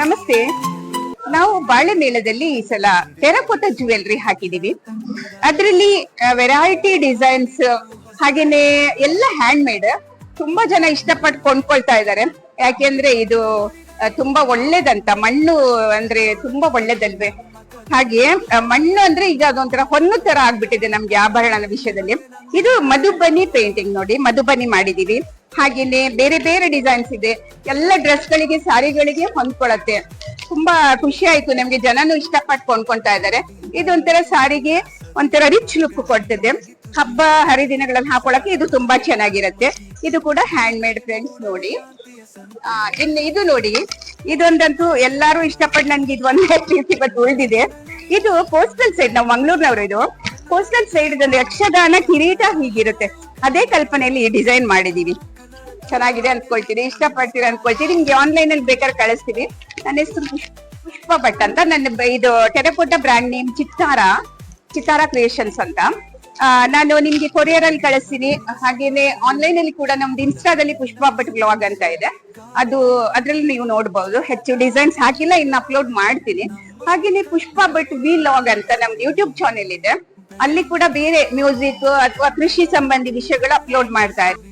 ನಮಸ್ತೆ. ನಾವು ಬಾಳೆ ಮೇಳದಲ್ಲಿ ಈ ಸಲ ಟೆರಕೋಟಾ ಜ್ಯುವೆಲ್ರಿ ಹಾಕಿದೀವಿ. ಅದರಲ್ಲಿ ವೆರೈಟಿ ಡಿಸೈನ್ಸ್ ಹಾಗೇನೆ ಎಲ್ಲ ಹ್ಯಾಂಡ್ ಮೇಡ್. ತುಂಬಾ ಜನ ಇಷ್ಟಪಟ್ಟು ಕೊಂಡ್ಕೊಳ್ತಾ ಇದ್ದಾರೆ. ಯಾಕೆಂದ್ರೆ ಇದು ತುಂಬಾ ಒಳ್ಳೇದಂತ. ಮಣ್ಣು ಅಂದ್ರೆ ತುಂಬಾ ಒಳ್ಳೇದಲ್ವೇ. ಹಾಗೆ ಮಣ್ಣು ಅಂದ್ರೆ ಈಗ ಅದೊಂಥರ ಹೊನ್ನು ತರ ಆಗ್ಬಿಟ್ಟಿದೆ ನಮ್ಗೆ ಆಭರಣದ ವಿಷಯದಲ್ಲಿ. ಇದು ಮಧುಬನಿ ಪೇಂಟಿಂಗ್ ನೋಡಿ, ಮಧುಬನಿ ಮಾಡಿದೀವಿ. ಹಾಗೇನೆ ಬೇರೆ ಬೇರೆ ಡಿಸೈನ್ಸ್ ಇದೆ. ಎಲ್ಲ ಡ್ರೆಸ್ ಗಳಿಗೆ, ಸಾರಿಗಳಿಗೆ ಹೊಂದ್ಕೊಳತ್ತೆ. ತುಂಬಾ ಖುಷಿ ಆಯ್ತು ನಮ್ಗೆ. ಜನನು ಇಷ್ಟಪಟ್ಟು ಕೊಂಡ್ಕೊಂತಾ ಇದ್ದಾರೆ. ಇದೊಂಥರ ಸಾರಿಗೆ ಒಂಥರ ರಿಚ್ ಲುಕ್ ಕೊಡ್ತದೆ. ಹಬ್ಬ ಹರಿದಿನಗಳಲ್ಲಿ ಹಾಕೊಳಕ್ಕೆ ಇದು ತುಂಬಾ ಚೆನ್ನಾಗಿರತ್ತೆ. ಇದು ಕೂಡ ಹ್ಯಾಂಡ್ ಮೇಡ್ ಫ್ರೆಂಡ್ಸ್ ನೋಡಿ. ಇನ್ನು ಇದು ನೋಡಿ, ಇದೊಂದಂತೂ ಎಲ್ಲಾರು ಇಷ್ಟಪಟ್ಟು ನನ್ಗೆ ಇದು ಒಂದೇ ರೀತಿ ಇವತ್ತು ಉಳಿದಿದೆ. ಇದು ಕೋಸ್ಟಲ್ ಸೈಡ್, ನಾವು ಮಂಗಳೂರಿನವರು. ಇದು ಕೋಸ್ಟಲ್ ಸೈಡ್ ಯಕ್ಷಗಾನ ಕಿರೀಟ ಹೀಗಿರುತ್ತೆ. ಅದೇ ಕಲ್ಪನೆಯಲ್ಲಿ ಈ ಡಿಸೈನ್ ಮಾಡಿದೀವಿ. ಚೆನ್ನಾಗಿದೆ ಅನ್ಕೊಳ್ತೀನಿ, ಇಷ್ಟಪಡ್ತೀರಿ ಅನ್ಕೊಳ್ತೀನಿ. ನಿಮ್ಗೆ ಆನ್ಲೈನ್ ಅಲ್ಲಿ ಬೇಕಾದ್ರೆ ಕಳಿಸ್ತೀವಿ. ನನ್ನ ಹೆಸರು ಪುಷ್ಪ ಭಟ್ ಅಂತ. ನನ್ನ ಇದು ಟೆರಕೋಟಾ ಬ್ರ್ಯಾಂಡ್ ನೇಮ್ ಚಿತ್ತಾರ ಕ್ರಿಯೇಷನ್ಸ್ ಅಂತ. ನಾನು ನಿಮ್ಗೆ ಕೊರಿಯರ್ ಅಲ್ಲಿ ಕಳಿಸ್ತೀನಿ. ಹಾಗೇನೆ ಆನ್ಲೈನ್ ಅಲ್ಲಿ ಕೂಡ ನಮ್ದು ಇನ್ಸ್ಟಾದಲ್ಲಿ ಪುಷ್ಪ ಭಟ್ ಬ್ಲಾಗ್ ಅಂತ ಇದೆ. ಅದ್ರಲ್ಲಿ ನೀವು ನೋಡಬಹುದು. ಹೆಚ್ಚು ಡಿಸೈನ್ಸ್ ಹಾಕಿಲ್ಲ, ಇನ್ನು ಅಪ್ಲೋಡ್ ಮಾಡ್ತೀನಿ. ಹಾಗೇನೆ ಪುಷ್ಪ ಭಟ್ ವ್ಲಾಗ್ ಅಂತ ನಮ್ದು ಯೂಟ್ಯೂಬ್ ಚಾನೆಲ್ ಇದೆ. ಅಲ್ಲಿ ಕೂಡ ಬೇರೆ ಮ್ಯೂಸಿಕ್ ಅಥವಾ ಕೃಷಿ ಸಂಬಂಧಿ ವಿಷಯಗಳು ಅಪ್ಲೋಡ್ ಮಾಡ್ತಾ ಇದ್ದೀನಿ.